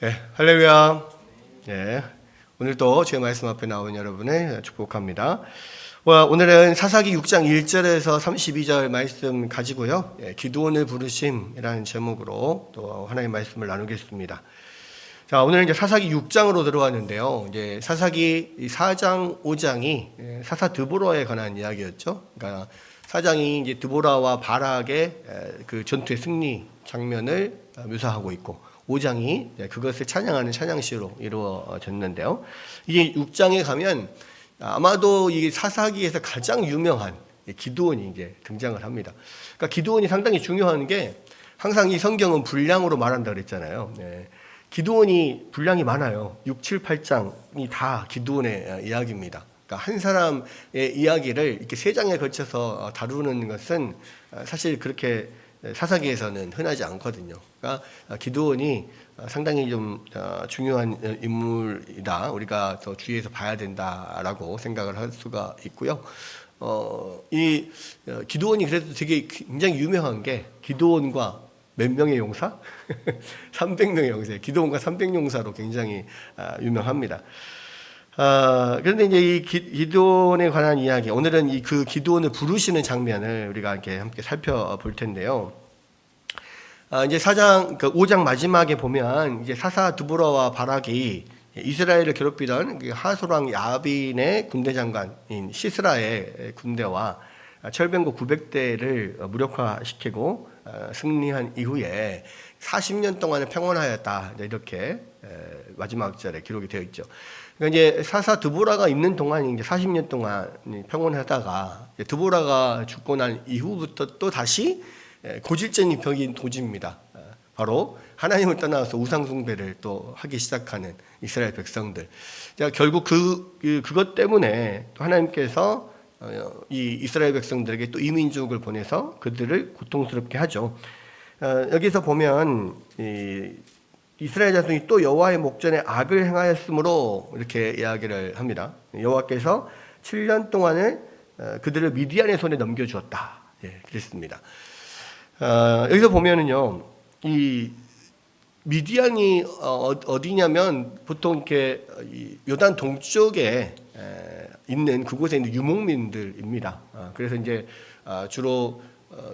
네, 할렐루야. 네, 오늘도 주의 말씀 앞에 나온 여러분을 축복합니다. 오늘은 사사기 6장 1절에서 32절 말씀 가지고요. 기드온을 부르심이라는 제목으로 또 하나의 말씀을 나누겠습니다. 자, 오늘은 이제 사사기 6장으로 들어왔는데요. 이제 사사기 4장, 5장이 사사 드보라에 관한 이야기였죠. 그러니까 4장이 이제 드보라와 바락의 그 전투의 승리 장면을 묘사하고 있고, 5장이 그것을 찬양하는 찬양시로 이루어졌는데요. 이게 6장에 가면 아마도 이 사사기에서 가장 유명한 기드온이 이제 등장을 합니다. 그러니까 기드온이 상당히 중요한 게, 항상 이 성경은 분량으로 말한다 그랬잖아요. 기드온이 분량이 많아요. 6, 7, 8장이 다 기드온의 이야기입니다. 그러니까 한 사람의 이야기를 이렇게 3장에 걸쳐서 다루는 것은 사실 그렇게 사사기에서는 흔하지 않거든요. 그러니까 기드온이 상당히 좀 중요한 인물이다. 우리가 더 주의해서 봐야 된다라고 생각을 할 수가 있고요. 이 기드온이 그래도 되게 굉장히 유명한 게, 기드온과 몇 명의 용사? 300명의 용사. 기드온과 300용사로 굉장히 유명합니다. 그런데 이제 이 기드온에 관한 이야기, 오늘은 그 기드온을 부르시는 장면을 우리가 이렇게 함께 살펴볼 텐데요. 이제 5장 마지막에 보면 이제 사사 드보라와 바락이 이스라엘을 괴롭히던 그 하솔왕 야빈의 군대 장관인 시스라의 군대와 철병거 900대를 무력화시키고 승리한 이후에 40년 동안은 평온하였다, 이렇게 마지막 절에 기록이 되어 있죠. 그러니까 이제 사사 드보라가 있는 동안 이제 40년 동안 평온하다가 드보라가 죽고 난 이후부터 또 다시 고질적인 벽이 도집니다. 바로 하나님을 떠나서 우상 숭배를 또 하기 시작하는 이스라엘 백성들. 결국 그것 때문에 또 하나님께서 이 이스라엘 백성들에게 또 이민족을 보내서 그들을 고통스럽게 하죠. 여기서 보면 이스라엘 자손이 또 여호와의 목전에 악을 행하였으므로 이렇게 이야기를 합니다. 여호와께서 7년 동안을 그들을 미디안의 손에 넘겨주었다. 그랬습니다. 여기서 보면은요, 이 미디안이 어디냐면 보통 이렇게 요단 동쪽에 있는 그곳에 있는 유목민들입니다. 그래서 이제 주로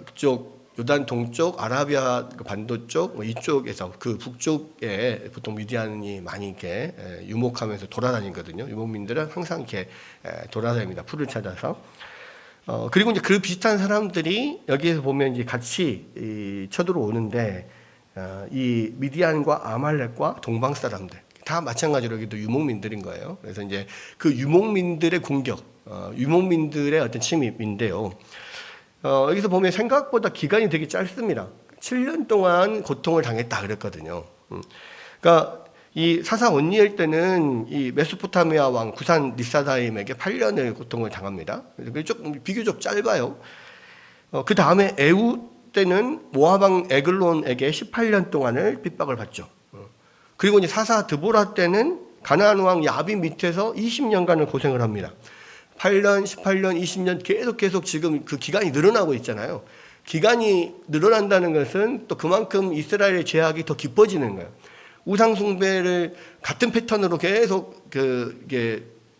그쪽 요단 동쪽, 아라비아 반도 쪽, 이쪽에서 그 북쪽에 보통 미디안이 많이 이렇게 유목하면서 돌아다니거든요. 유목민들은 항상 이렇게 돌아다닙니다. 풀을 찾아서. 그리고 이제 그 비슷한 사람들이 여기에서 보면 이제 같이 쳐들어오는데, 이 미디안과 아말렉과 동방 사람들 다 마찬가지로 여기도 유목민들인 거예요. 그래서 이제 그 유목민들의 공격, 유목민들의 어떤 침입인데요. 여기서 보면 생각보다 기간이 되게 짧습니다. 7년 동안 고통을 당했다 그랬거든요. 그러니까 이 사사 온니엘 때는 이 메소포타미아 왕 구산 리사다임에게 8년을 고통을 당합니다. 조금 비교적 짧아요. 그 다음에 에우 때는 모압 왕 에글론에게 18년 동안을 핍박을 받죠. 그리고 이제 사사 드보라 때는 가나안 왕 야빈 밑에서 20년간을 고생을 합니다. 8년, 18년, 20년 계속 지금 그 기간이 늘어나고 있잖아요. 기간이 늘어난다는 것은 또 그만큼 이스라엘의 죄악이 더 깊어지는 거예요. 우상 숭배를 같은 패턴으로 계속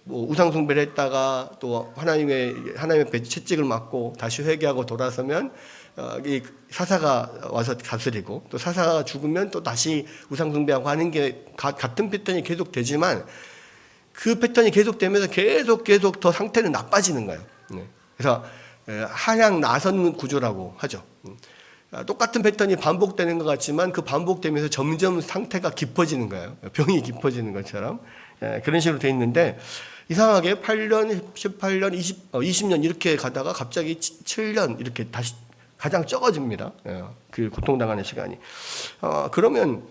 우상 숭배를 했다가 또 하나님의 채찍을 맞고 다시 회개하고 돌아서면 이 사사가 와서 다스리고, 또 사사가 죽으면 또 다시 우상 숭배하고 하는 게 같은 패턴이 계속 되지만, 그 패턴이 계속되면서 계속 더 상태는 나빠지는 거예요. 그래서 하향 나선 구조라고 하죠. 똑같은 패턴이 반복되는 것 같지만 그 반복되면서 점점 상태가 깊어지는 거예요. 병이 깊어지는 것처럼 그런 식으로 돼 있는데, 이상하게 8년, 18년, 20년 이렇게 가다가 갑자기 7년 이렇게 다시 가장 적어집니다. 그 고통당하는 시간이. 그러면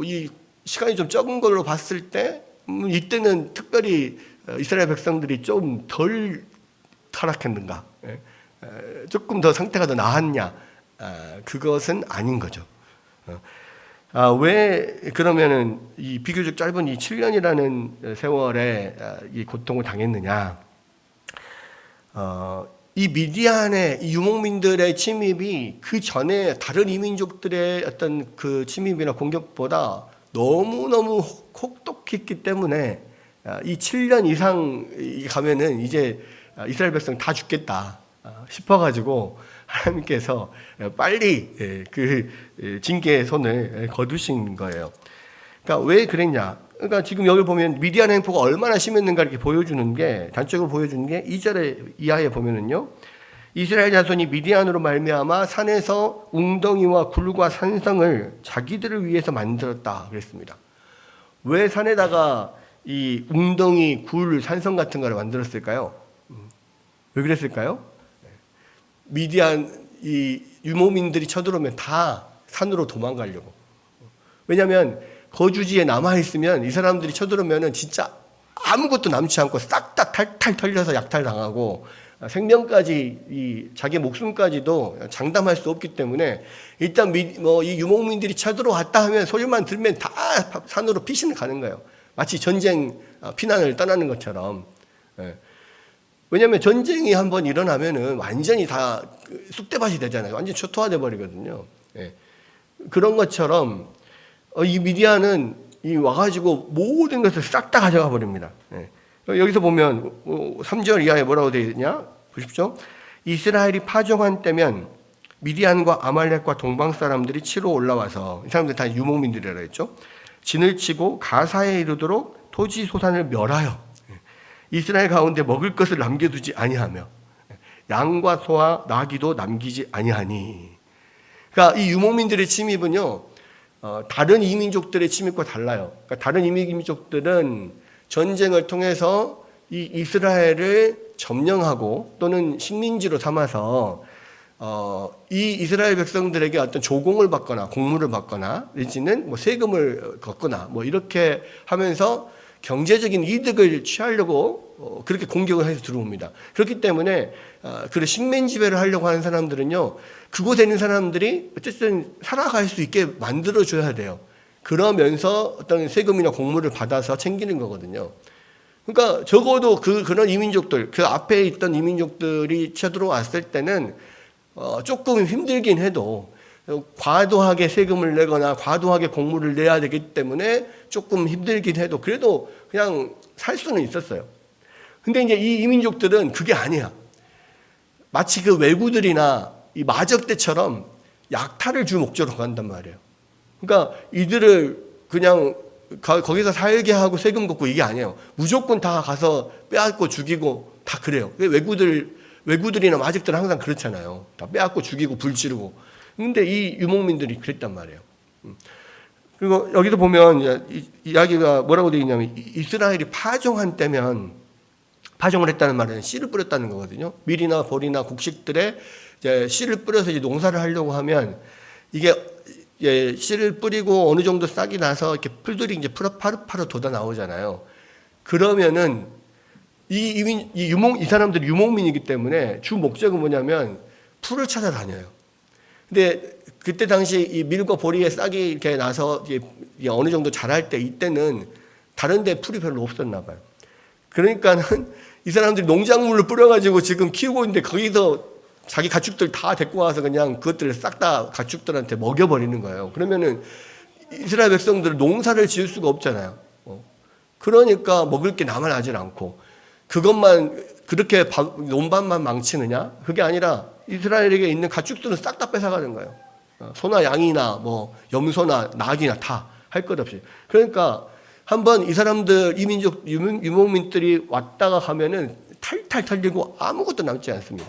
이 시간이 좀 적은 걸로 봤을 때, 이때는 특별히 이스라엘 백성들이 좀 덜 타락했는가, 조금 더 상태가 더 나았냐, 그것은 아닌 거죠. 왜 그러면은 이 비교적 짧은 이 7년이라는 세월에 이 고통을 당했느냐? 이 미디안의 이 유목민들의 침입이 그 전에 다른 이민족들의 어떤 그 침입이나 공격보다 너무너무 혹독했기 때문에 이 7년 이상 가면은 이제 이스라엘 백성 다 죽겠다 싶어가지고 하나님께서 빨리 그 징계의 손을 거두신 거예요. 그러니까 왜 그랬냐? 그러니까 지금 여기 보면 미디안 행포가 얼마나 심했는가 이렇게 보여주는 게, 단적으로 보여주는 게 2절에 이하에 보면은요, 이스라엘 자손이 미디안으로 말미암아 산에서 웅덩이와 굴과 산성을 자기들을 위해서 만들었다 그랬습니다. 왜 산에다가 이 웅덩이, 굴, 산성 같은 거를 만들었을까요? 왜 그랬을까요? 미디안 이 유목민들이 쳐들어오면 다 산으로 도망가려고. 왜냐하면 거주지에 남아있으면 이 사람들이 쳐들어오면 진짜 아무것도 남지 않고 싹 다 탈탈 털려서 약탈당하고 생명까지, 자기 목숨까지도 장담할 수 없기 때문에 일단 이 유목민들이 쳐들어왔다 하면 소리만 들으면 다 산으로 피신을 가는 거예요. 마치 전쟁 피난을 떠나는 것처럼. 왜냐하면 전쟁이 한번 일어나면은 완전히 다 쑥대밭이 되잖아요. 완전히 초토화돼 버리거든요. 그런 것처럼 이 미디안은 와가지고 모든 것을 싹 다 가져가 버립니다. 여기서 보면 3절 이하에 뭐라고 되어 있냐? 보십시오. 이스라엘이 파종한 때면 미디안과 아말렉과 동방 사람들이 치러 올라와서, 이 사람들 다 유목민들이라 했죠. 진을 치고 가사에 이르도록 토지 소산을 멸하여 이스라엘 가운데 먹을 것을 남겨두지 아니하며 양과 소와 나귀도 남기지 아니하니. 그러니까 이 유목민들의 침입은요, 다른 이민족들의 침입과 달라요. 그러니까 다른 이민족들은 전쟁을 통해서 이 이스라엘을 점령하고 또는 식민지로 삼아서 이 이스라엘 백성들에게 어떤 조공을 받거나 공물을 받거나 내지는 뭐 세금을 걷거나 뭐 이렇게 하면서 경제적인 이득을 취하려고 그렇게 공격을 해서 들어옵니다. 그렇기 때문에 그런 식민 지배를 하려고 하는 사람들은요, 그곳에 있는 사람들이 어쨌든 살아갈 수 있게 만들어줘야 돼요. 그러면서 어떤 세금이나 공물을 받아서 챙기는 거거든요. 그러니까 적어도 그런 이민족들, 그 앞에 있던 이민족들이 쳐들어왔을 때는 조금 힘들긴 해도 과도하게 세금을 내거나 과도하게 공물을 내야 되기 때문에 조금 힘들긴 해도 그래도 그냥 살 수는 있었어요. 근데 이제 이 이민족들은 그게 아니야. 마치 그 왜구들이나 이 마적대처럼 약탈을 주 목적으로 간단 말이에요. 그러니까 이들을 그냥 거기서 살게 하고 세금 걷고 이게 아니에요. 무조건 다 가서 빼앗고 죽이고 다 그래요. 왜구들이나 마적들은 항상 그렇잖아요. 다 빼앗고 죽이고 불 지르고. 근데 이 유목민들이 그랬단 말이에요. 그리고 여기도 보면 이야기가 뭐라고 되어 있냐면, 이스라엘이 파종한 때면, 파종을 했다는 말은 씨를 뿌렸다는 거거든요. 밀이나 보리나 곡식들에 이제 씨를 뿌려서 이제 농사를 하려고 하면, 이게 씨를 뿌리고 어느 정도 싹이 나서 이렇게 풀들이 이제 파릇파릇 돋아 나오잖아요. 그러면은 이 사람들이 유목민이기 때문에 주 목적은 뭐냐면 풀을 찾아다녀요. 근데 그때 당시 이 밀과 보리의 싹이 이렇게 나서 어느 정도 자랄 때, 이때는 다른 데 풀이 별로 없었나 봐요. 그러니까는 이 사람들이 농작물을 뿌려가지고 지금 키우고 있는데 거기서 자기 가축들 다 데리고 와서 그냥 그것들을 싹 다 가축들한테 먹여버리는 거예요. 그러면은 이스라엘 백성들은 농사를 지을 수가 없잖아요. 그러니까 먹을 게 남아나질 않고, 그것만 그렇게 논밭만 망치느냐? 그게 아니라 이스라엘에게 있는 가축들은 싹 다 뺏어가는 거예요. 소나 양이나 뭐 염소나 낙이나 다 할 것 없이. 그러니까 한번 이 사람들 이민족 유목민들이 왔다가 가면은 탈탈 털리고 아무것도 남지 않습니다.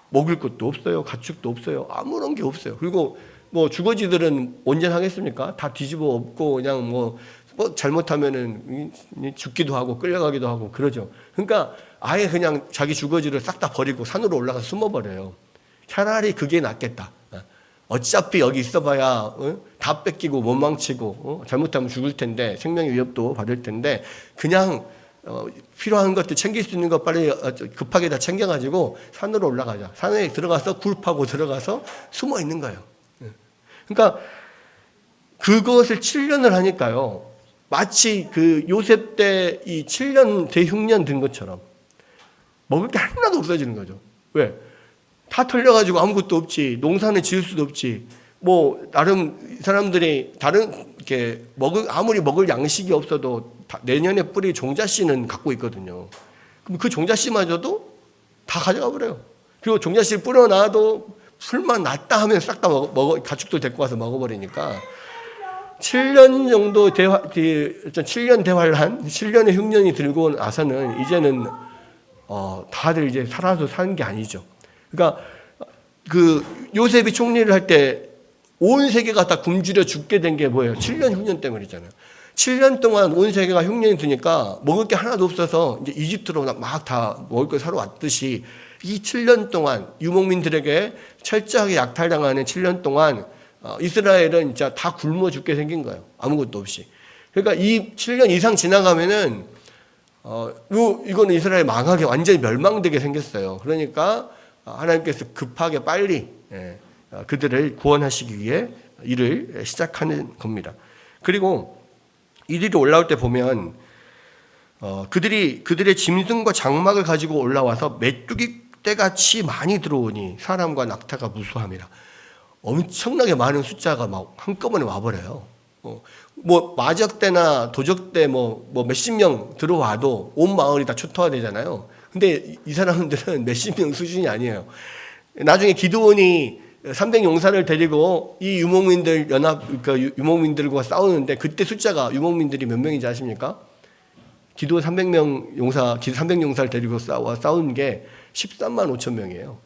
먹을 것도 없어요. 가축도 없어요. 아무런 게 없어요. 그리고 뭐 주거지들은 온전하겠습니까? 다 뒤집어 엎고 그냥 뭐 잘못하면은 죽기도 하고 끌려가기도 하고 그러죠. 그러니까 아예 그냥 자기 주거지를 싹 다 버리고 산으로 올라가서 숨어버려요. 차라리 그게 낫겠다. 어차피 여기 있어봐야 다 뺏기고 못 망치고 잘못하면 죽을 텐데, 생명의 위협도 받을 텐데, 그냥 필요한 것들 챙길 수 있는 것 빨리 급하게 다 챙겨가지고 산으로 올라가자. 산에 들어가서 굴 파고 들어가서 숨어 있는 거예요. 그러니까 그것을 7년을 하니까요, 마치 그 요셉 때 이 7년 대흉년 든 것처럼 먹을 게 하나도 없어지는 거죠. 왜? 다 털려가지고 아무것도 없지. 농사는 지을 수도 없지. 뭐 나름 사람들이 다른 이렇게 아무리 먹을 양식이 없어도 내년에 뿌릴 종자씨는 갖고 있거든요. 그럼 그 종자씨마저도 다 가져가 버려요. 그리고 종자씨를 뿌려놔도 풀만 났다 하면 싹 다 가축도 데리고 와서 먹어버리니까 7년 정도 7년 대환란, 7년의 흉년이 들고 나서는 이제는 다들 이제 살아서 사는 게 아니죠. 그러니까 그 요셉이 총리를 할 때 온 세계가 다 굶주려 죽게 된 게 뭐예요? 7년 흉년 때문이잖아요. 7년 동안 온 세계가 흉년이 드니까 먹을 게 하나도 없어서 이제 이집트로 막 다 먹을 걸 사러 왔듯이 이 7년 동안 유목민들에게 철저하게 약탈당하는 7년 동안 이스라엘은 진짜 다 굶어 죽게 생긴 거예요. 아무것도 없이. 그러니까 이 7년 이상 지나가면은 이거는 이스라엘 망하게 완전히 멸망되게 생겼어요. 그러니까 하나님께서 급하게 빨리 그들을 구원하시기 위해 일을 시작하는 겁니다. 그리고 이들이 올라올 때 보면 그들의 짐승과 장막을 가지고 올라와서 메뚜기 떼같이 많이 들어오니 사람과 낙타가 무수함이라. 엄청나게 많은 숫자가 막 한꺼번에 와버려요. 뭐 마적대나 도적대 뭐 몇십 명 들어와도 온 마을이 다 초토화되잖아요. 근데 이 사람들은 몇십 명 수준이 아니에요. 나중에 기드온이 300용사를 데리고 이 유목민들 그러니까 유목민들과 싸우는데 그때 숫자가 유목민들이 몇 명인지 아십니까? 기드온 300명 용사, 300용사를 데리고 싸운 게 13만 5천 명이에요.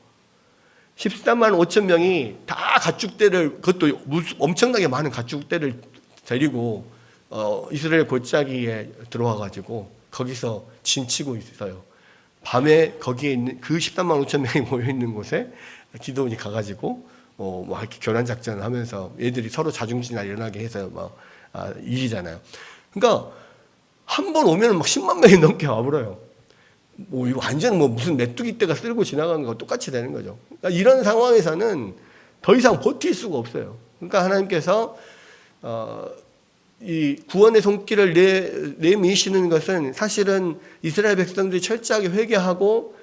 13만 5천 명이 다 가축대를, 그것도 엄청나게 많은 가축대를 데리고 이스라엘 골짜기에 들어와가지고 거기서 진치고 있어요. 밤에 거기에 있는 그 13만 5천 명이 모여있는 곳에 기드온이 가가지고 막 이렇게 교란 작전을 하면서 얘들이 서로 자중진을 일어나게 해서 막 이기잖아요. 그러니까 한 번 오면 막 10만 명이 넘게 와버려요. 뭐 이거 완전 뭐 무슨 메뚜기 떼가 쓸고 지나가는 거 똑같이 되는 거죠. 그러니까 이런 상황에서는 더 이상 버틸 수가 없어요. 그러니까 하나님께서 이 구원의 손길을 내미시는 것은 사실은 이스라엘 백성들이 철저하게 회개하고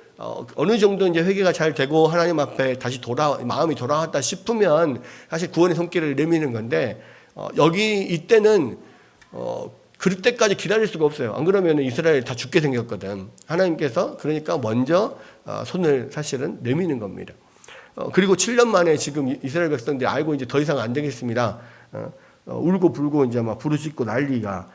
어느 정도 이제 회개가 잘 되고 하나님 앞에 다시 마음이 돌아왔다 싶으면 사실 구원의 손길을 내미는 건데 이때는 그럴 때까지 기다릴 수가 없어요. 안 그러면 이스라엘 다 죽게 생겼거든. 하나님께서 그러니까 먼저 손을 사실은 내미는 겁니다. 그리고 7년 만에 지금 이스라엘 백성들이 알고 이제 더 이상 안 되겠습니다. 울고 불고 이제 막 부르짖고 난리가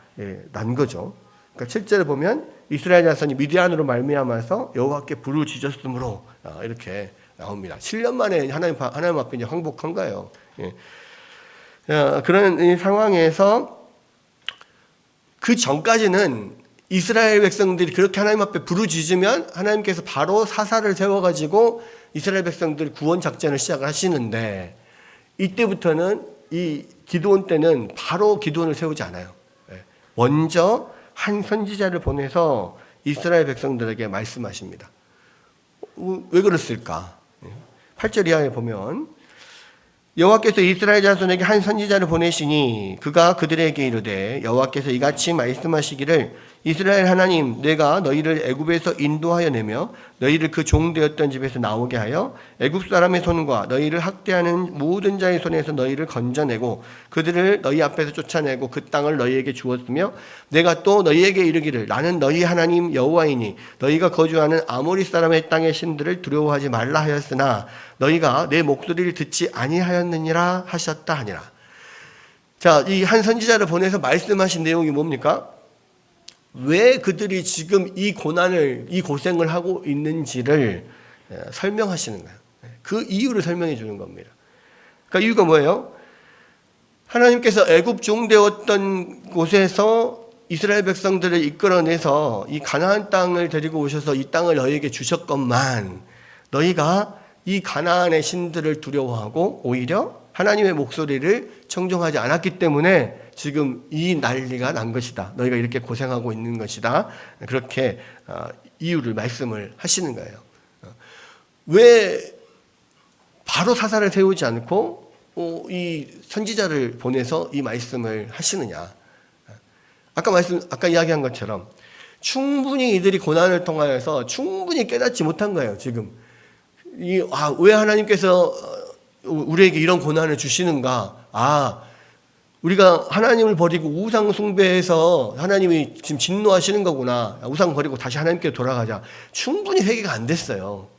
난 거죠. 그러니까 7절에 보면 이스라엘 자손이 미디안으로 말미암아서 여호와께 부르짖었으므로 이렇게 나옵니다. 7년 만에 하나님 앞에 이제 항복한 거예요. 그런 이 상황에서 그 전까지는 이스라엘 백성들이 그렇게 하나님 앞에 부르짖으면 하나님께서 바로 사사를 세워가지고 이스라엘 백성들 구원 작전을 시작을 하시는데 이때부터는 이 기드온 때는 바로 기드온을 세우지 않아요. 먼저 한 선지자를 보내서 이스라엘 백성들에게 말씀하십니다. 왜 그랬을까? 8절 이하에 보면 여호와께서 이스라엘 자손에게 한 선지자를 보내시니 그가 그들에게 이르되 여호와께서 이같이 말씀하시기를 이스라엘 하나님 내가 너희를 애굽에서 인도하여 내며 너희를 그 종되었던 집에서 나오게 하여 애굽 사람의 손과 너희를 학대하는 모든 자의 손에서 너희를 건져내고 그들을 너희 앞에서 쫓아내고 그 땅을 너희에게 주었으며 내가 또 너희에게 이르기를 나는 너희 하나님 여호와이니 너희가 거주하는 아모리 사람의 땅의 신들을 두려워하지 말라 하였으나 너희가 내 목소리를 듣지 아니하였느니라 하셨다 하니라. 자, 이 한 선지자를 보내서 말씀하신 내용이 뭡니까? 왜 그들이 지금 이 고생을 하고 있는지를 설명하시는 거예요. 그 이유를 설명해 주는 겁니다. 그러니까 이유가 뭐예요? 하나님께서 애굽 종되었던 곳에서 이스라엘 백성들을 이끌어내서 이 가나안 땅을 데리고 오셔서 이 땅을 너희에게 주셨건만 너희가 이 가나안의 신들을 두려워하고 오히려 하나님의 목소리를 청종하지 않았기 때문에 지금 이 난리가 난 것이다. 너희가 이렇게 고생하고 있는 것이다. 그렇게 이유를 말씀을 하시는 거예요. 왜 바로 사사를 세우지 않고 이 선지자를 보내서 이 말씀을 하시느냐? 아까 이야기한 것처럼 충분히 이들이 고난을 통하여서 충분히 깨닫지 못한 거예요. 지금 왜 하나님께서 우리에게 이런 고난을 주시는가? 우리가 하나님을 버리고 우상 숭배해서 하나님이 지금 진노하시는 거구나. 우상 버리고 다시 하나님께 돌아가자. 충분히 회개가 안 됐어요.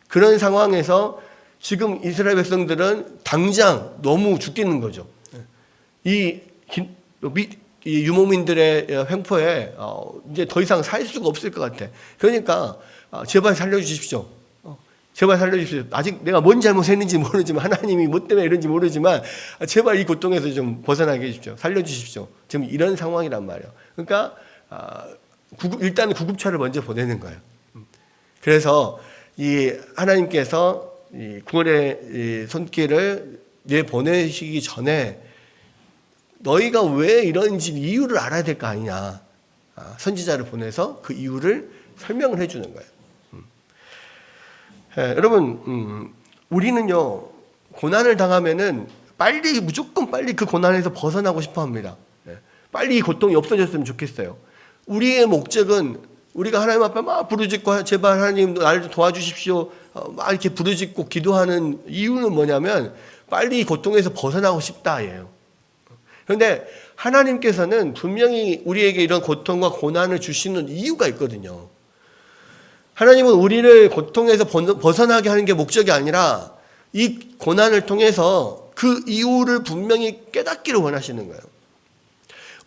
그런 상황에서 지금 이스라엘 백성들은 당장 너무 죽겠는 거죠. 이 유목민들의 횡포에 이제 더 이상 살 수가 없을 것 같아. 그러니까 제발 살려주십시오. 제발 살려주십시오. 아직 내가 뭔 잘못했는지 모르지만 하나님이 뭐 때문에 이런지 모르지만 제발 이 고통에서 좀 벗어나게 해주십시오. 살려주십시오. 지금 이런 상황이란 말이에요. 그러니까 일단 구급차를 먼저 보내는 거예요. 그래서 이 하나님께서 이 구원의 손길을 내보내시기 전에 너희가 왜 이런지 이유를 알아야 될 거 아니냐. 선지자를 보내서 그 이유를 설명을 해주는 거예요. 여러분, 우리는요, 고난을 당하면은 무조건 빨리 그 고난에서 벗어나고 싶어 합니다. 빨리 이 고통이 없어졌으면 좋겠어요. 우리의 목적은 우리가 하나님 앞에 막 부르짖고 제발 하나님 나를 도와주십시오. 막 이렇게 부르짖고 기도하는 이유는 뭐냐면 빨리 이 고통에서 벗어나고 싶다예요. 그런데 하나님께서는 분명히 우리에게 이런 고통과 고난을 주시는 이유가 있거든요. 하나님은 우리를 고통에서 벗어나게 하는 게 목적이 아니라 이 고난을 통해서 그 이유를 분명히 깨닫기를 원하시는 거예요.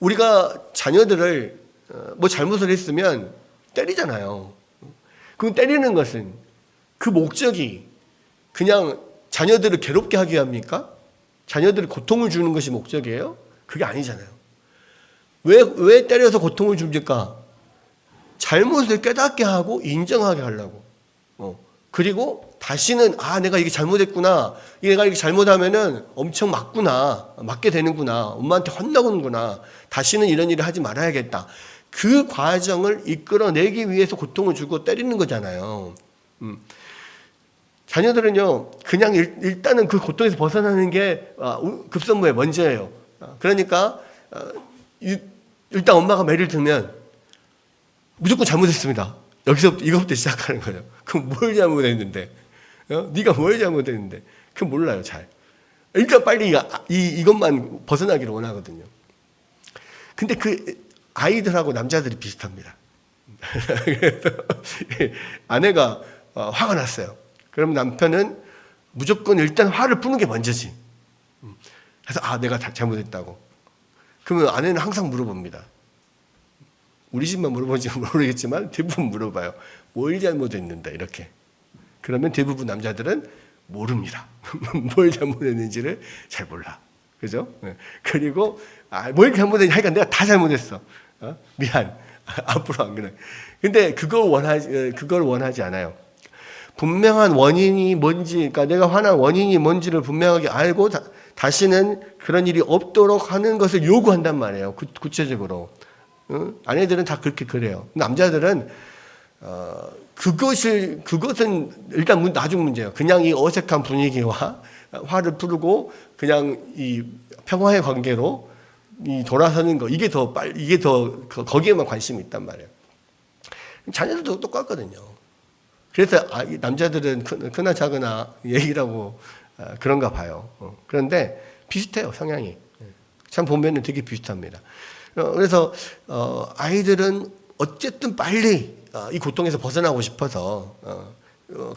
우리가 자녀들을 뭐 잘못을 했으면 때리잖아요. 그럼 때리는 것은 그 목적이 그냥 자녀들을 괴롭게 하기 위함입니까? 자녀들을 고통을 주는 것이 목적이에요? 그게 아니잖아요. 왜 때려서 고통을 줍니까? 잘못을 깨닫게 하고 인정하게 하려고. 그리고 다시는 내가 이게 잘못했구나. 내가 이렇게 잘못하면은 엄청 맞게 되는구나. 엄마한테 혼나는구나. 다시는 이런 일을 하지 말아야겠다. 그 과정을 이끌어내기 위해서 고통을 주고 때리는 거잖아요. 자녀들은요, 그냥 일단은 그 고통에서 벗어나는 게 급선무의 먼저예요. 그러니까 일단 엄마가 매를 들면 무조건 잘못했습니다. 이거부터 시작하는 거예요. 그럼 뭘 잘못했는데? 네가 뭘 잘못했는데? 그건 몰라요, 잘. 일단 빨리 이것만 벗어나기를 원하거든요. 근데 그 아이들하고 남자들이 비슷합니다. 그래서 아내가 화가 났어요. 그럼 남편은 무조건 일단 화를 푸는 게 먼저지. 그래서 내가 잘못했다고. 그러면 아내는 항상 물어봅니다. 우리 집만 물어보는지 모르겠지만 대부분 물어봐요. 뭘 잘못했는데 이렇게. 그러면 대부분 남자들은 모릅니다. 뭘 잘못했는지를 잘 몰라. 그죠? 그리고 뭘 잘못했냐 하니까 내가 다 잘못했어. 미안. 앞으로 안 그래. 근데 그걸 원하지 않아요. 분명한 원인이 뭔지, 그러니까 내가 화난 원인이 뭔지를 분명하게 알고 다시는 그런 일이 없도록 하는 것을 요구한단 말이에요. 구체적으로. 아내들은 다 그렇게 그래요. 남자들은 그것은 일단 나중 문제예요. 그냥 이 어색한 분위기와 화를 풀고 그냥 이 평화의 관계로 돌아서는 거 이게 더 거기에만 관심이 있단 말이에요. 자녀들도 똑같거든요. 그래서 남자들은 크나 작으나 얘기라고 그런가 봐요. 그런데 비슷해요, 성향이. 참 보면은 되게 비슷합니다. 그래서 아이들은 어쨌든 빨리 이 고통에서 벗어나고 싶어서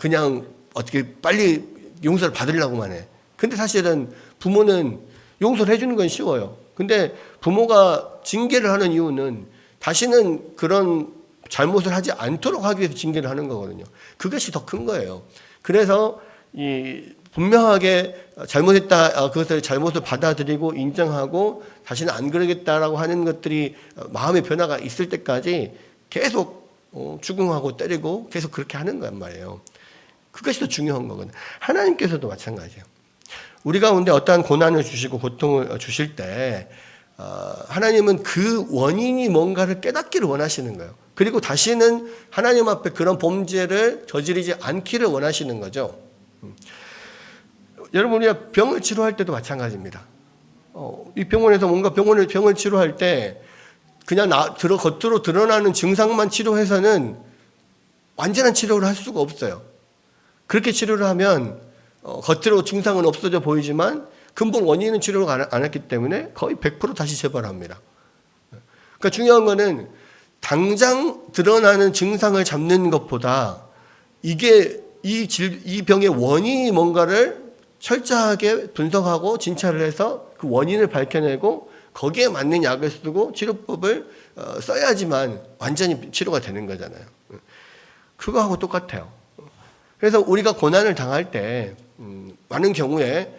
그냥 어떻게 빨리 용서를 받으려고만 해. 근데 사실은 부모는 용서를 해주는 건 쉬워요. 근데 부모가 징계를 하는 이유는 다시는 그런 잘못을 하지 않도록 하기 위해서 징계를 하는 거거든요. 그것이 더 큰 거예요. 그래서 분명하게 잘못했다, 그것을 잘못을 받아들이고 인정하고 다시는 안 그러겠다라고 하는 것들이 마음의 변화가 있을 때까지 계속 추궁하고 때리고 계속 그렇게 하는 거란 말이에요. 그것이 더 중요한 거거든요. 하나님께서도 마찬가지예요. 우리 가운데 어떠한 고난을 주시고 고통을 주실 때 하나님은 그 원인이 뭔가를 깨닫기를 원하시는 거예요. 그리고 다시는 하나님 앞에 그런 범죄를 저지르지 않기를 원하시는 거죠. 여러분, 우리가 병을 치료할 때도 마찬가지입니다. 이 병원에서 뭔가 병을 치료할 때 그냥 겉으로 드러나는 증상만 치료해서는 완전한 치료를 할 수가 없어요. 그렇게 치료를 하면 겉으로 증상은 없어져 보이지만 근본 원인은 치료를 안 했기 때문에 거의 100% 다시 재발합니다. 그러니까 중요한 거는 당장 드러나는 증상을 잡는 것보다 이게 이 병의 원인이 뭔가를 철저하게 분석하고 진찰을 해서 그 원인을 밝혀내고 거기에 맞는 약을 쓰고 치료법을 써야지만 완전히 치료가 되는 거잖아요. 그거하고 똑같아요. 그래서 우리가 고난을 당할 때 많은 경우에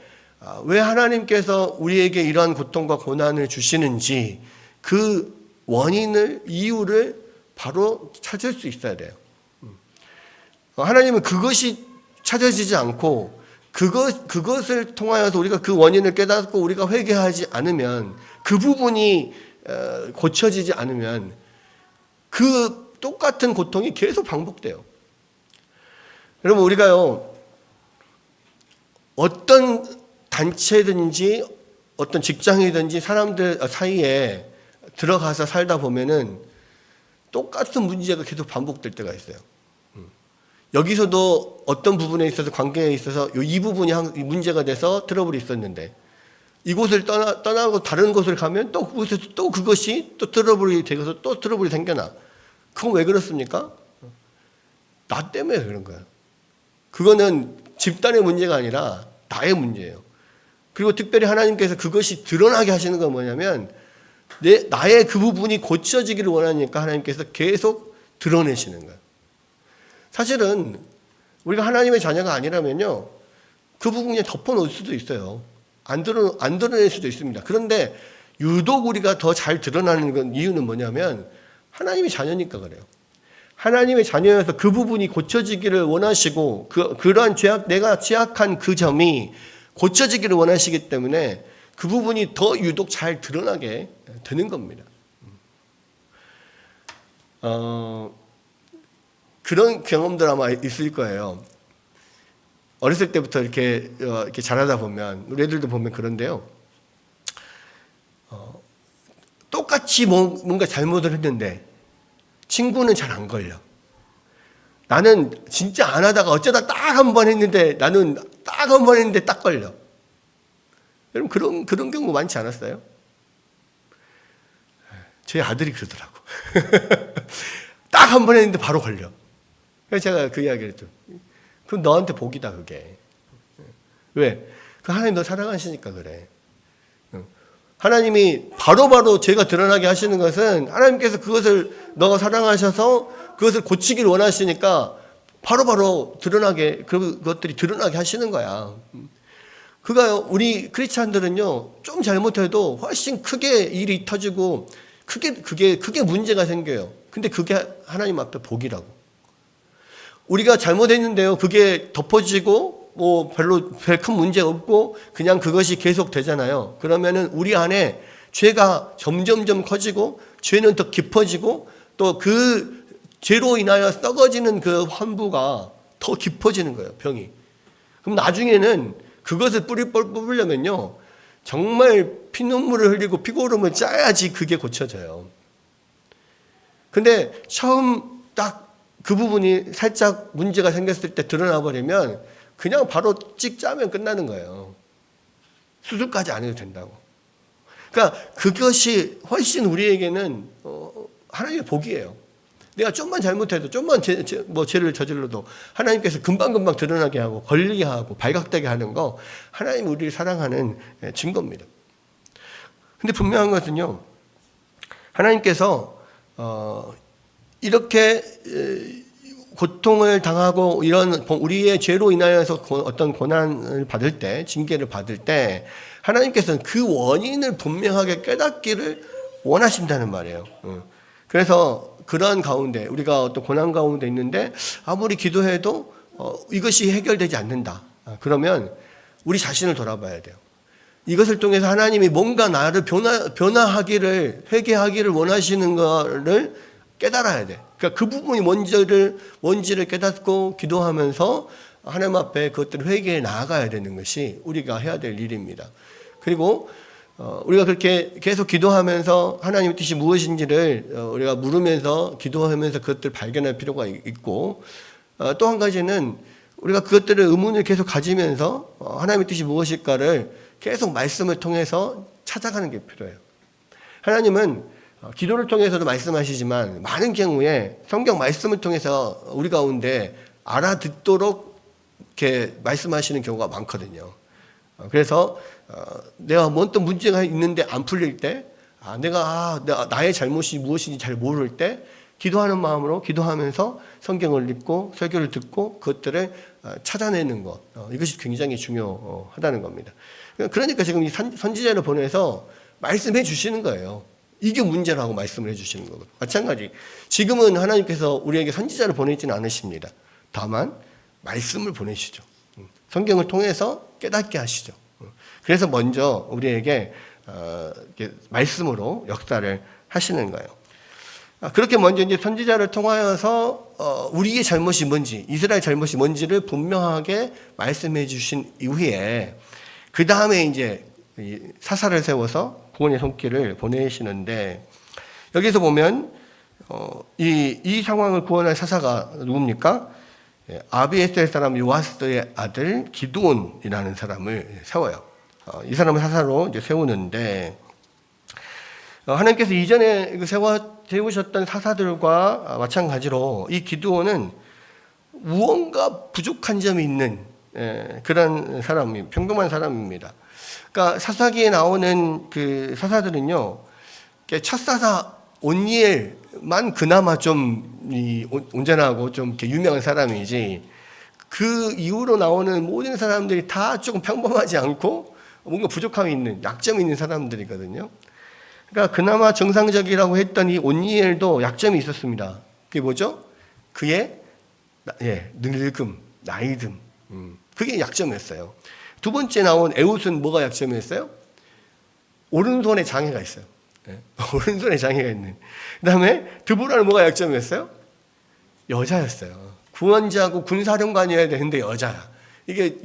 왜 하나님께서 우리에게 이러한 고통과 고난을 주시는지 그 원인을, 이유를 바로 찾을 수 있어야 돼요. 하나님은 그것이 찾아지지 않고 그것을 통하여서 우리가 그 원인을 깨닫고 우리가 회개하지 않으면, 그 부분이 고쳐지지 않으면 그 똑같은 고통이 계속 반복돼요. 여러분, 우리가요, 어떤 단체든지 어떤 직장이든지 사람들 사이에 들어가서 살다 보면은 똑같은 문제가 계속 반복될 때가 있어요. 여기서도 어떤 부분에 있어서, 관계에 있어서 이 부분이 문제가 돼서 트러블이 있었는데, 이곳을 떠나고 다른 곳을 가면 또 그곳에서 또 그것이 또 트러블이 되어서 또 트러블이 생겨나. 그건 왜 그렇습니까? 나 때문에 그런 거야. 그거는 집단의 문제가 아니라 나의 문제예요. 그리고 특별히 하나님께서 그것이 드러나게 하시는 건 뭐냐면, 나의 그 부분이 고쳐지기를 원하니까 하나님께서 계속 드러내시는 거예요. 사실은 우리가 하나님의 자녀가 아니라면요, 그 부분이 덮어놓을 수도 있어요. 안 드러낼 수도 있습니다. 그런데 유독 우리가 더 잘 드러나는 건 이유는 뭐냐면 하나님의 자녀니까 그래요. 하나님의 자녀여서 그 부분이 고쳐지기를 원하시고 그러한 내가 취약한 그 점이 고쳐지기를 원하시기 때문에 그 부분이 더 유독 잘 드러나게 되는 겁니다. 그런 경험들 아마 있을 거예요. 어렸을 때부터 이렇게 자라다 보면, 우리 애들도 보면 그런데요. 똑같이 뭔가 잘못을 했는데 친구는 잘 안 걸려. 나는 진짜 안 하다가 어쩌다 딱 한 번 했는데, 나는 딱 한 번 했는데 딱 걸려. 여러분, 그런 경우 많지 않았어요? 제 아들이 그러더라고. 딱 한 번 했는데 바로 걸려. 그래서 제가 그 이야기를 했죠. 그럼 너한테 복이다, 그게. 왜? 그 하나님 너 사랑하시니까 그래. 하나님이 바로바로 죄가 드러나게 하시는 것은 하나님께서 그것을 너가 사랑하셔서 그것을 고치기를 원하시니까 바로바로 드러나게, 그것들이 드러나게 하시는 거야. 그가요, 우리 크리스찬들은요, 좀 잘못해도 훨씬 크게 일이 터지고 크게 문제가 생겨요. 근데 그게 하나님 앞에 복이라고. 우리가 잘못했는데요, 그게 덮어지고 별 큰 문제 없고 그냥 그것이 계속 되잖아요. 그러면은 우리 안에 죄가 점점점 커지고 죄는 더 깊어지고 또 그 죄로 인하여 썩어지는 그 환부가 더 깊어지는 거예요, 병이. 그럼 나중에는 그것을 뽑으려면요, 정말 피눈물을 흘리고 피고름을 짜야지 그게 고쳐져요. 근데 처음 딱 그 부분이 살짝 문제가 생겼을 때 드러나 버리면 그냥 바로 찍 짜면 끝나는 거예요. 수술까지 안 해도 된다고. 그러니까 그것이 훨씬 우리에게는 하나님의 복이에요. 내가 좀만 잘못해도, 좀만 죄를 저질러도 하나님께서 금방금방 드러나게 하고 걸리게 하고 발각되게 하는 거, 하나님이 우리를 사랑하는 증거입니다. 근데 분명한 것은요, 하나님께서 이렇게 고통을 당하고 이런 우리의 죄로 인하여서 어떤 고난을 받을 때, 징계를 받을 때 하나님께서는 그 원인을 분명하게 깨닫기를 원하신다는 말이에요. 그래서 그런 가운데, 우리가 어떤 고난 가운데 있는데 아무리 기도해도 이것이 해결되지 않는다. 그러면 우리 자신을 돌아봐야 돼요. 이것을 통해서 하나님이 뭔가 나를 변화하기를, 회개하기를 원하시는 것을 깨달아야 돼. 그러니까 그 부분이 뭔지를 깨닫고 기도하면서 하나님 앞에 그것들을 회개해 나아가야 되는 것이 우리가 해야 될 일입니다. 그리고 우리가 그렇게 계속 기도하면서 하나님의 뜻이 무엇인지를 우리가 물으면서 기도하면서 그것들을 발견할 필요가 있고, 또 한 가지는 우리가 그것들을 의문을 계속 가지면서 하나님의 뜻이 무엇일까를 계속 말씀을 통해서 찾아가는 게 필요해요. 하나님은 기도를 통해서도 말씀하시지만 많은 경우에 성경 말씀을 통해서 우리 가운데 알아듣도록 이렇게 말씀하시는 경우가 많거든요. 그래서 내가 뭔 또 문제가 있는데 안 풀릴 때, 내가 나의 잘못이 무엇인지 잘 모를 때 기도하는 마음으로 기도하면서 성경을 읽고 설교를 듣고 그것들을 찾아내는 것, 이것이 굉장히 중요하다는 겁니다. 그러니까 지금 이 선지자를 보내서 말씀해 주시는 거예요. 이게 문제라고 말씀을 해 주시는 거고, 마찬가지 지금은 하나님께서 우리에게 선지자를 보내지는 않으십니다. 다만 말씀을 보내시죠. 성경을 통해서 깨닫게 하시죠. 그래서 먼저 우리에게 말씀으로 역사를 하시는 거예요. 그렇게 먼저 이제 선지자를 통하여서 우리의 잘못이 뭔지, 이스라엘 잘못이 뭔지를 분명하게 말씀해 주신 이후에 그 다음에 이제 사사를 세워서 구원의 손길을 보내시는데, 여기서 보면 이 상황을 구원할 사사가 누굽니까? 아비에셀 사람 요아스의 아들 기드온이라는 사람을 세워요. 이 사람을 사사로 이제 세우는데, 하나님께서 이전에 세우셨던 사사들과 마찬가지로 이 기드온은 무언가 부족한 점이 있는 그런 사람이 평범한 사람입니다. 그러니까 사사기에 나오는 그 사사들은요, 첫 사사 온니엘만 그나마 좀 온전하고 좀 이렇게 유명한 사람이지, 그 이후로 나오는 모든 사람들이 다 조금 평범하지 않고 뭔가 부족함이 있는, 약점이 있는 사람들이거든요. 그러니까 그나마 정상적이라고 했던 이 온니엘도 약점이 있었습니다. 그게 뭐죠? 그의 늙음, 나이듦, 그게 약점이었어요. 두 번째 나온 에웃은 뭐가 약점이었어요? 오른손에 장애가 있어요. 오른손에 장애가 있는. 그 다음에 드보라는 뭐가 약점이었어요? 여자였어요. 구원자고 군사령관이어야 되는데 여자야. 이게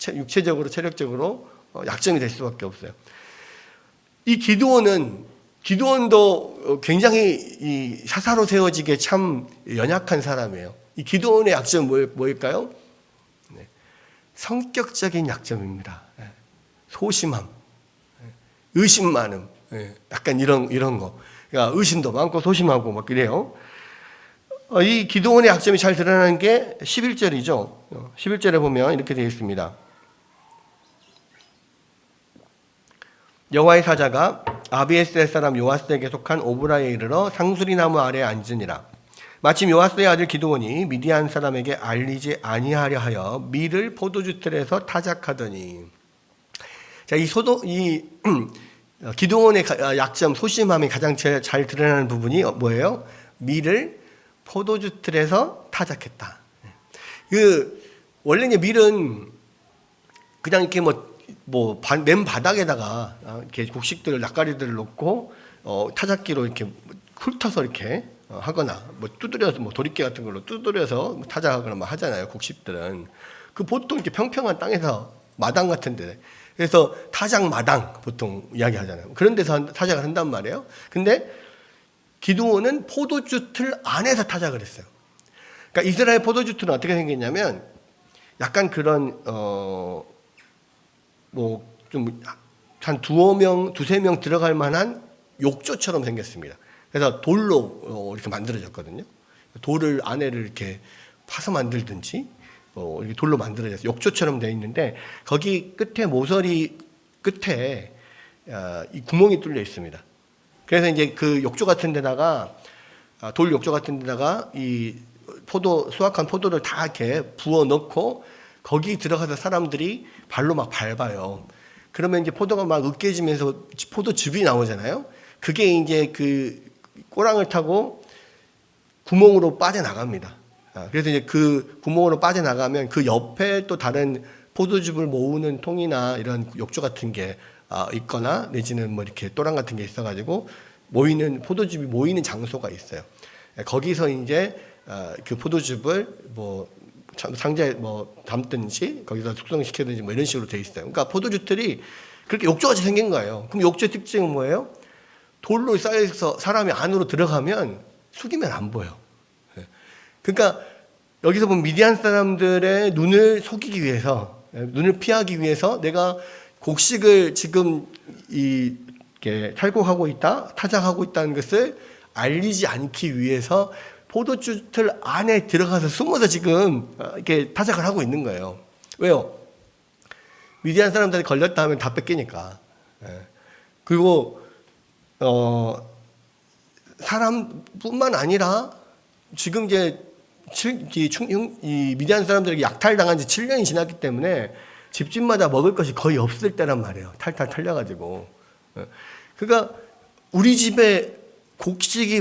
육체적으로, 체력적으로 약점이 될 수밖에 없어요. 이 기드온도 굉장히 이 사사로 세워지게 참 연약한 사람이에요. 이 기드온의 약점은 뭐일까요? 성격적인 약점입니다. 소심함, 의심 많음, 약간 이런 거. 그러니까 의심도 많고 소심하고 막 그래요. 이 기드온의 약점이 잘 드러나는 게 11절이죠. 11절에 보면 이렇게 되어 있습니다. 여호와의 사자가 아비에셀 사람 요아스에게 속한 오브라에 이르러 상수리 나무 아래에 앉으니라. 마침 요아스의 아들 기드온이 미디안 사람에게 알리지 아니하려 하여 밀을 포도주 틀에서 타작하더니. 자, 이 기드온의 약점, 소심함이 가장 잘 드러나는 부분이 뭐예요? 밀을 포도주 틀에서 타작했다. 원래 밀은 그냥 이렇게 맨 바닥에다가 이렇게 곡식들을, 낯가리들을 놓고 타작기로 이렇게 훑어서 이렇게 하거나 두드려서 도리깨 같은 걸로 두드려서 타작하거나 하잖아요. 곡식들은 그 보통 이렇게 평평한 땅에서 마당 같은데, 그래서 타작 마당 보통 이야기하잖아요. 그런 데서 타작을 한단 말이에요. 근데 기드온은 포도주 틀 안에서 타작을 했어요. 그러니까 이스라엘 포도주 틀은 어떻게 생겼냐면 약간 그런 좀 한 두세 명 들어갈 만한 욕조처럼 생겼습니다. 그래서 돌로 이렇게 만들어졌거든요. 돌을 안에를 이렇게 파서 만들든지 이렇게 돌로 만들어져서 욕조처럼 되어 있는데, 거기 끝에 모서리 끝에 이 구멍이 뚫려 있습니다. 그래서 이제 그 욕조 같은 데다가 돌 욕조 같은 데다가 이 수확한 포도를 다 이렇게 부어 넣고 거기 들어가서 사람들이 발로 막 밟아요. 그러면 이제 포도가 막 으깨지면서 포도즙이 나오잖아요. 그게 이제 그 꼬랑을 타고 구멍으로 빠져나갑니다. 그래서 이제 그 구멍으로 빠져나가면 그 옆에 또 다른 포도즙을 모으는 통이나 이런 욕조 같은 게 있거나 내지는 이렇게 또랑 같은 게 있어가지고 포도즙이 모이는 장소가 있어요. 거기서 이제 그 포도즙을 상자에 담든지 거기서 숙성시키든지 이런 식으로 돼 있어요. 그러니까 포도주들이 그렇게 욕조같이 생긴 거예요. 그럼 욕조의 특징은 뭐예요? 돌로 쌓여서 사람이 안으로 들어가면 숙이면 안 보여. 그러니까 여기서 보면 미디안 사람들의 눈을 속이기 위해서, 눈을 피하기 위해서 내가 곡식을 지금 이렇게 탈곡하고 있다, 타작하고 있다는 것을 알리지 않기 위해서 포도주틀 안에 들어가서 숨어서 지금 이렇게 타작을 하고 있는 거예요. 왜요? 미디안 사람들이 걸렸다 하면 다 뺏기니까. 그리고 사람뿐만 아니라 지금 이제 이 미디안 사람들에게 약탈당한 지 7년이 지났기 때문에 집집마다 먹을 것이 거의 없을 때란 말이에요. 탈탈 털려가지고. 그러니까 우리 집에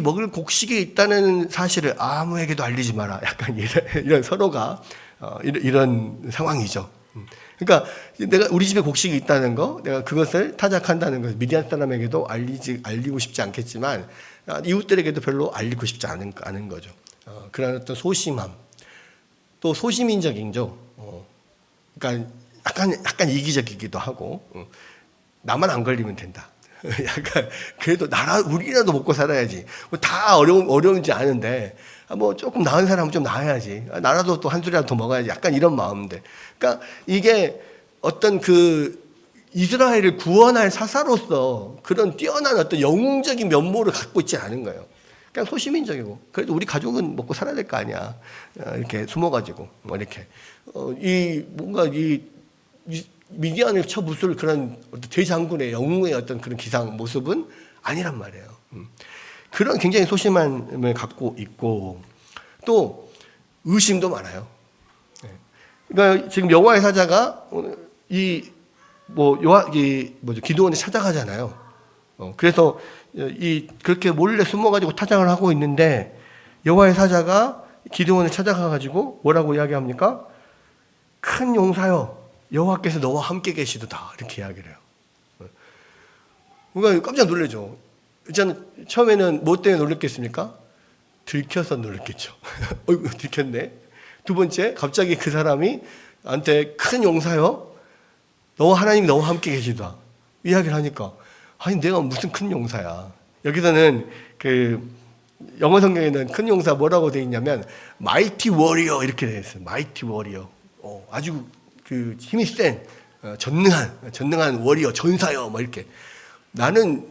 먹을 곡식이 있다는 사실을 아무에게도 알리지 마라. 약간 이런 서로가 이런 상황이죠. 그러니까 내가 우리 집에 곡식이 있다는 거, 내가 그것을 타작한다는 것을 미디안 사람에게도 알리고 싶지 않겠지만 이웃들에게도 별로 알리고 싶지 않은 거죠. 그런 어떤 소심함, 또 소시민적이죠. 그러니까 약간 이기적이기도 하고, 나만 안 걸리면 된다. 약간 그래도 우리라도 먹고 살아야지. 다 어려운지 아는데 뭐 조금 나은 사람은 좀 나아야지. 나라도 또 한 술이라도 더 먹어야지. 약간 이런 마음인데. 그러니까 이게 어떤 그 이스라엘을 구원할 사사로서 그런 뛰어난 어떤 영웅적인 면모를 갖고 있지 않은 거예요. 그냥 소시민적이고, 그래도 우리 가족은 먹고 살아야 될 거 아니야. 이렇게 숨어가지고 뭐 이렇게 뭔가 미디안을 쳐부술 그런 대장군의 영웅의 어떤 그런 기상 모습은 아니란 말이에요. 그런 굉장히 소심함을 갖고 있고, 또 의심도 많아요. 그러니까 지금 여호와의 사자가 기드온을 찾아가잖아요. 그래서 그렇게 몰래 숨어가지고 타작을 하고 있는데 여호와의 사자가 기드온을 찾아가가지고 뭐라고 이야기합니까? 큰 용사여, 여호와께서 너와 함께 계시도다, 이렇게 이야기를 해요. 그러니까 깜짝 놀라죠. 일단 처음에는 뭐 때문에 놀랐겠습니까? 들켜서 놀랐겠죠. 들켰네. 두 번째, 갑자기 그 사람이 나한테 큰 용사여, 하나님이 너와 함께 계시다, 이야기를 하니까, 아니 내가 무슨 큰 용사야. 여기서는 그 영어 성경에는 큰 용사 뭐라고 되어 있냐면 mighty warrior 이렇게 되어 있어요. mighty warrior. 아주 그 힘이 센 전능한 워리어, 전사요, 뭐 이렇게. 나는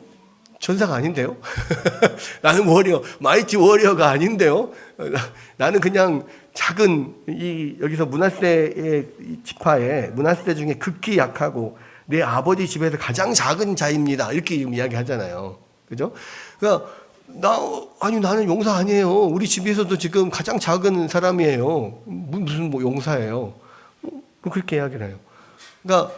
전사가 아닌데요. 나는 워리어, 마이티 워리어가 아닌데요. 나는 그냥 작은 여기서 므낫세의 지파에 므낫세 중에 극히 약하고 내 아버지 집에서 가장 작은 자입니다. 이렇게 이야기하잖아요. 그죠? 그러니까 나는 용사 아니에요. 우리 집에서도 지금 가장 작은 사람이에요. 무슨 뭐 용사예요. 뭐 그렇게 이야기를 해요. 그러니까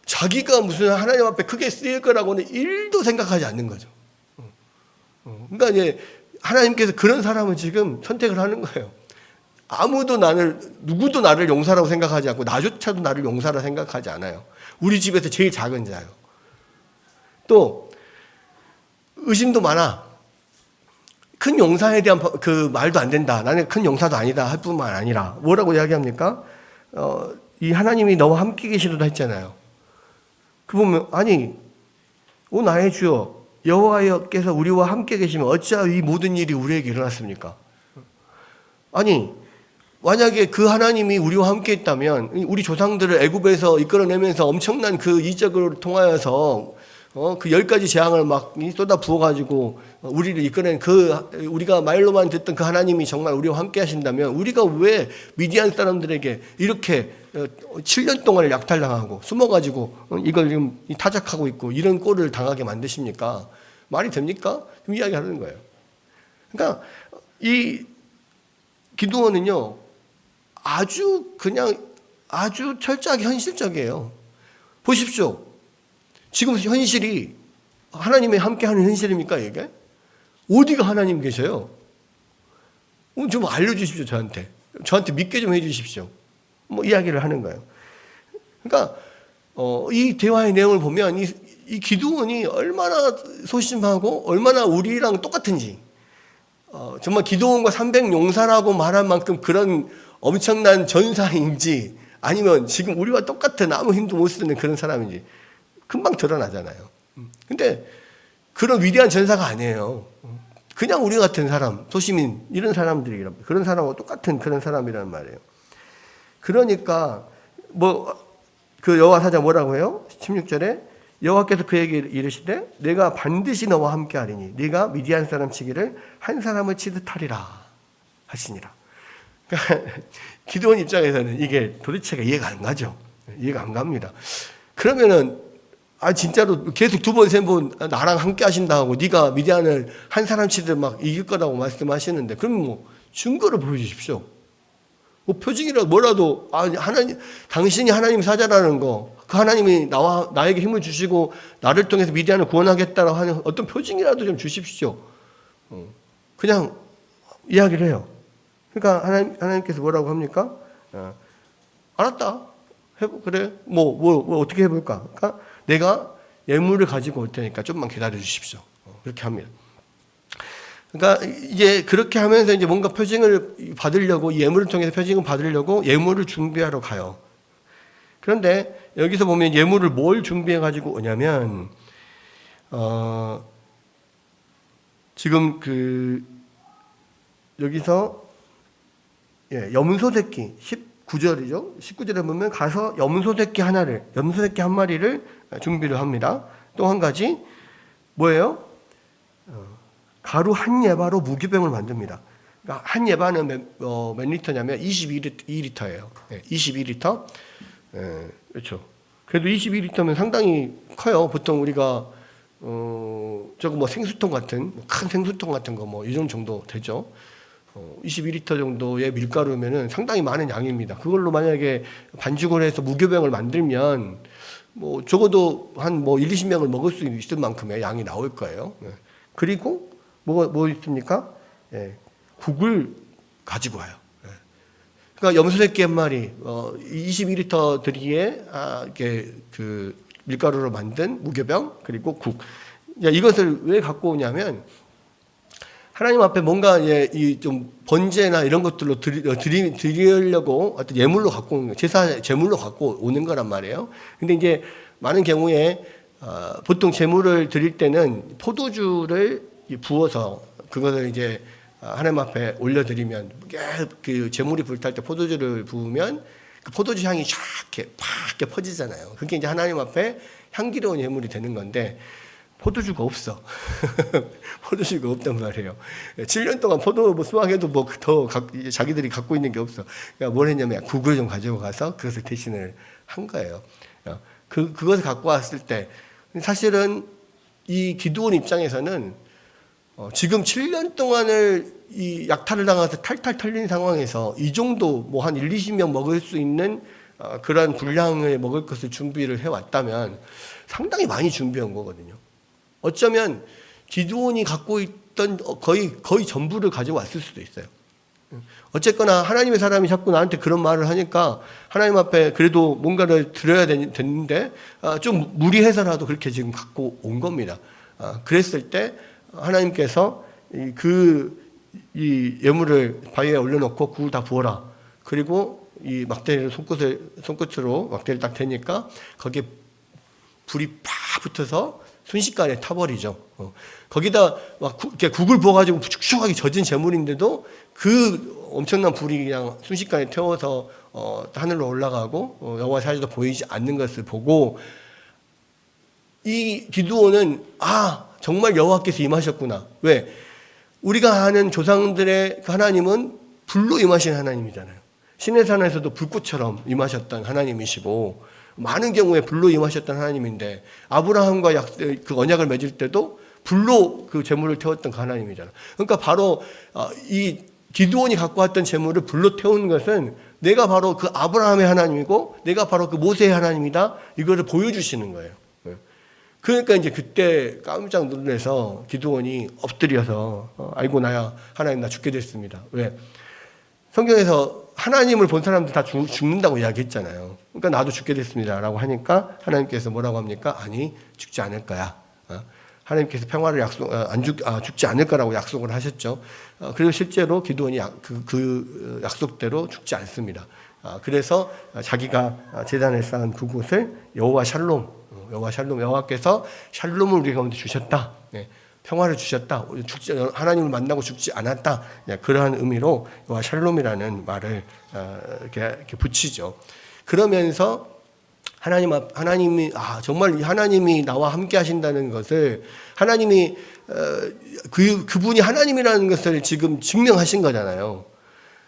자기가 무슨 하나님 앞에 크게 쓰일 거라고는 1도 생각하지 않는 거죠. 그러니까 이제 하나님께서 그런 사람을 지금 선택을 하는 거예요. 누구도 나를 용사라고 생각하지 않고 나조차도 나를 용사라 생각하지 않아요. 우리 집에서 제일 작은 자예요. 또 의심도 많아. 큰 용사에 대한 그 말도 안 된다. 나는 큰 용사도 아니다 할 뿐만 아니라 뭐라고 이야기합니까? 이 하나님이 너와 함께 계시도다 했잖아요. 그 보면 오 나의 주여 여호와께서 우리와 함께 계시면 어찌하여 이 모든 일이 우리에게 일어났습니까? 만약에 그 하나님이 우리와 함께 했다면 우리 조상들을 애굽에서 이끌어내면서 엄청난 그 이적을 통하여서 그 10가지 재앙을 막 쏟아 부어가지고 우리를 이끌어낸 우리가 말로만 듣던 그 하나님이 정말 우리와 함께 하신다면 우리가 왜 미디안 사람들에게 이렇게 7년 동안 약탈당하고 숨어가지고 이걸 지금 타작하고 있고 이런 꼴을 당하게 만드십니까? 말이 됩니까? 지금 이야기하는 거예요. 그러니까 이 기드온은요 아주 철저하게 현실적이에요. 보십시오. 지금 현실이 하나님이 함께하는 현실입니까 이게? 어디가 하나님 계셔요? 좀 알려주십시오. 저한테 믿게 좀 해주십시오. 뭐 이야기를 하는 거예요. 그러니까 이 대화의 내용을 보면 이 기드온이 얼마나 소심하고 얼마나 우리랑 똑같은지, 정말 기드온과 300용사라고 말할 만큼 그런 엄청난 전사인지 아니면 지금 우리와 똑같은 아무 힘도 못 쓰는 그런 사람인지 금방 드러나잖아요. 근데 그런 위대한 전사가 아니에요. 그냥 우리 같은 사람, 소시민 이런 사람들이란 그런 사람하고 똑같은 그런 사람이란 말이에요. 그러니까 그 여호와 사자 뭐라고 해요? 16절에 여호와께서 그에게 이르시되 내가 반드시 너와 함께하리니 네가 미디안 사람 치기를 한 사람을 치듯 하리라 하시니라. 그러니까 기드온 입장에서는 이게 도대체가 이해가 안 가죠. 이해가 안 갑니다. 그러면은 진짜로 계속 두 번, 세 번 나랑 함께 하신다 하고 네가 미디안을 한 사람 치듯 막 이길 거라고 말씀하시는데 그럼 증거를 보여주십시오. 표징이라도 뭐라도 하나님 당신이 하나님 사자라는 거, 그 하나님이 나에게 힘을 주시고 나를 통해서 미디안을 구원하겠다라고 하는 어떤 표징이라도 좀 주십시오. 그냥 이야기를 해요. 그러니까 하나님께서 뭐라고 합니까? 알았다. 그래. 어떻게 해볼까? 그러니까 내가 예물을 가지고 올 테니까 좀만 기다려 주십시오. 그렇게 합니다. 그러니까 이제 그렇게 하면서 이제 뭔가 표징을 받으려고 예물을 통해서 표징을 받으려고 예물을 준비하러 가요. 그런데 여기서 보면 예물을 뭘 준비해 가지고 오냐면 지금 여기서 염소 새끼 19절이죠. 19절에 보면 가서 염소 새끼 한 마리를 준비를 합니다. 또 한 가지 뭐예요? 가루 한 예바로 무교병을 만듭니다. 그러니까 한 예바는 몇 리터냐면 22리터예요. 22리터. 그렇죠. 그래도 22리터면 상당히 커요. 보통 우리가 저거 생수통 같은 큰 생수통 같은 거 이 정도 되죠. 22리터 정도의 밀가루면은 상당히 많은 양입니다. 그걸로 만약에 반죽을 해서 무교병을 만들면 적어도 한 1-20명을 먹을 수 있을 만큼의 양이 나올 거예요. 그리고 뭐 있습니까? 국을 가지고 와요. 그러니까 염소 새끼 한 마리, 22리터 들이에 그 밀가루로 만든 무교병 그리고 국. 이것을 왜 갖고 오냐면 하나님 앞에 뭔가 이 좀 번제나 이런 것들로 드리려고 어떤 예물로 갖고 오는 제사 제물로 갖고 오는 거란 말이에요. 근데 이제 많은 경우에 보통 제물을 드릴 때는 포도주를 부어서 그것을 이제 하나님 앞에 올려드리면 그 제물이 불탈 때 포도주를 부으면 그 포도주 향이 쫙 이렇게 팍 퍼지잖아요. 그게 이제 하나님 앞에 향기로운 예물이 되는 건데 포도주가 없어. 포도주가 없단 말이에요. 7년 동안 포도 수확해도 더 자기들이 갖고 있는 게 없어. 그러니까 뭘 했냐면 국을 좀 가지고 가서 그것을 대신을 한 거예요. 그것을 갖고 왔을 때 사실은 이 기드온 입장에서는 지금 7년 동안을 이 약탈을 당해서 탈탈 털린 상황에서 이 정도 한 1-20명 먹을 수 있는 그런 분량을 먹을 것을 준비를 해왔다면 상당히 많이 준비한 거거든요. 어쩌면 기드온이 갖고 있던 거의 전부를 가지고 왔을 수도 있어요. 어쨌거나 하나님의 사람이 자꾸 나한테 그런 말을 하니까 하나님 앞에 그래도 뭔가를 드려야 되는데 좀 무리해서라도 그렇게 지금 갖고 온 겁니다. 그랬을 때 하나님께서 이 예물을 바위에 올려놓고 국을 다 부어라. 그리고 이 막대를 손끝으로 막대를 딱 대니까 거기에 불이 팍 붙어서 순식간에 타버리죠. 거기다 막 국을 부어가지고 축축하게 젖은 재물인데도 그 엄청난 불이 그냥 순식간에 태워서 하늘로 올라가고 여호와 사자도 보이지 않는 것을 보고 이 기드온은 정말 여호와께서 임하셨구나. 왜? 우리가 아는 조상들의 하나님은 불로 임하신 하나님이잖아요. 시내산에서도 불꽃처럼 임하셨던 하나님이시고 많은 경우에 불로 임하셨던 하나님인데 아브라함과 그 언약을 맺을 때도 불로 그 제물을 태웠던 그 하나님이잖아요. 그러니까 바로 이 기드온이 갖고 왔던 제물을 불로 태운 것은 내가 바로 그 아브라함의 하나님이고 내가 바로 그 모세의 하나님이다. 이거를 보여주시는 거예요. 그러니까 이제 그때 깜짝 놀라서 기드온이 엎드려서 아이고 나야 하나님 나 죽게 됐습니다. 왜? 성경에서 하나님을 본 사람들 다 죽는다고 이야기했잖아요. 그러니까 나도 죽게 됐습니다라고 하니까 하나님께서 뭐라고 합니까? 아니 죽지 않을 거야. 하나님께서 평화를 죽지 않을 거라고 약속을 하셨죠. 그리고 실제로 기드온이 그 약속대로 죽지 않습니다. 그래서 자기가 제단을 쌓은 그곳을 여호와 샬롬, 여호와께서 샬롬을 우리 가운데 주셨다. 평화를 주셨다. 하나님을 만나고 죽지 않았다. 그러한 의미로 여호와 샬롬이라는 말을 이렇게 붙이죠. 그러면서 하나님이 정말 하나님이 나와 함께 하신다는 것을 하나님이 그분이 하나님이라는 것을 지금 증명하신 거잖아요.